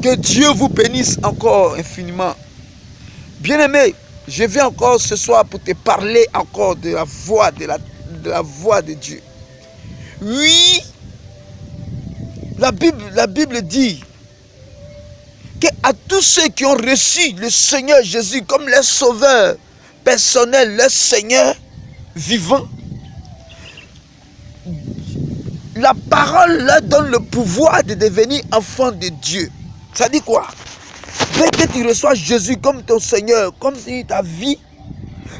Que Dieu vous bénisse encore infiniment. Bien-aimé, je viens encore ce soir pour te parler encore de la voix de Dieu. Oui, la Bible dit qu'à tous ceux qui ont reçu le Seigneur Jésus comme leur sauveur personnel, leur Seigneur vivant, la parole leur donne le pouvoir de devenir enfant de Dieu. Ça dit quoi? Dès que tu reçois Jésus comme ton Seigneur, comme ta vie,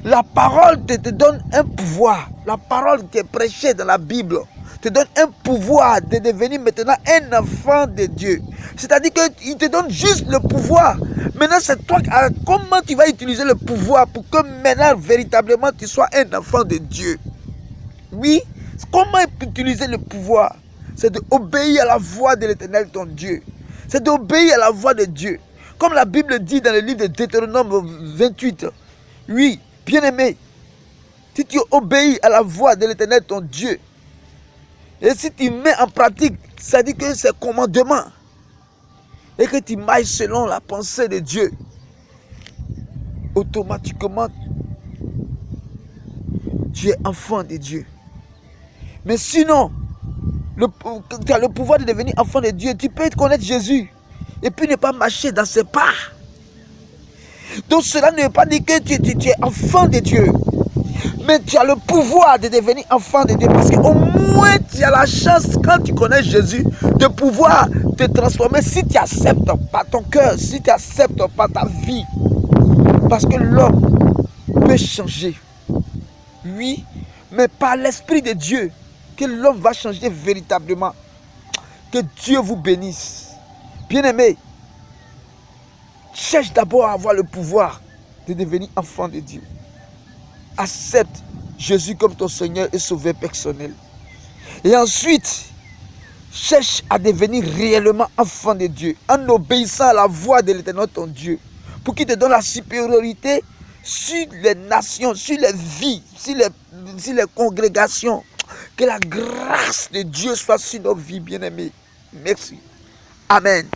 la parole te donne un pouvoir. La parole qui est prêchée dans la Bible te donne un pouvoir de devenir maintenant un enfant de Dieu. C'est-à-dire qu'il te donne juste le pouvoir. Maintenant, c'est toi, comment tu vas utiliser le pouvoir pour que maintenant, véritablement, tu sois un enfant de Dieu. Oui, comment utiliser le pouvoir? C'est d'obéir à la voix de l'Éternel, ton Dieu. C'est d'obéir à la voix de Dieu. Comme la Bible dit dans le livre de Deutéronome 28. Oui, bien-aimé, si tu obéis à la voix de l'Éternel, ton Dieu, et si tu mets en pratique, ça dit que c'est commandement, et que tu marches selon la pensée de Dieu, automatiquement, tu es enfant de Dieu. Mais sinon, tu as le pouvoir de devenir enfant de Dieu. Tu peux connaître Jésus et puis ne pas marcher dans ses pas. Donc cela ne veut pas dire que tu es enfant de Dieu. Mais tu as le pouvoir de devenir enfant de Dieu. Parce qu'au moins tu as la chance, quand tu connais Jésus, de pouvoir te transformer si tu acceptes par ton cœur, si tu acceptes par ta vie. Parce que l'homme peut changer. Oui, mais par l'Esprit de Dieu, que l'homme va changer véritablement. Que Dieu vous bénisse. Bien-aimé, cherche d'abord à avoir le pouvoir de devenir enfant de Dieu. Accepte Jésus comme ton Seigneur et Sauveur personnel. Et ensuite, cherche à devenir réellement enfant de Dieu en obéissant à la voix de l'Éternel ton Dieu, pour qu'il te donne la supériorité sur les nations, sur les vies, sur les congrégations. Que la grâce de Dieu soit sur nos vies, bien-aimés. Merci. Amen.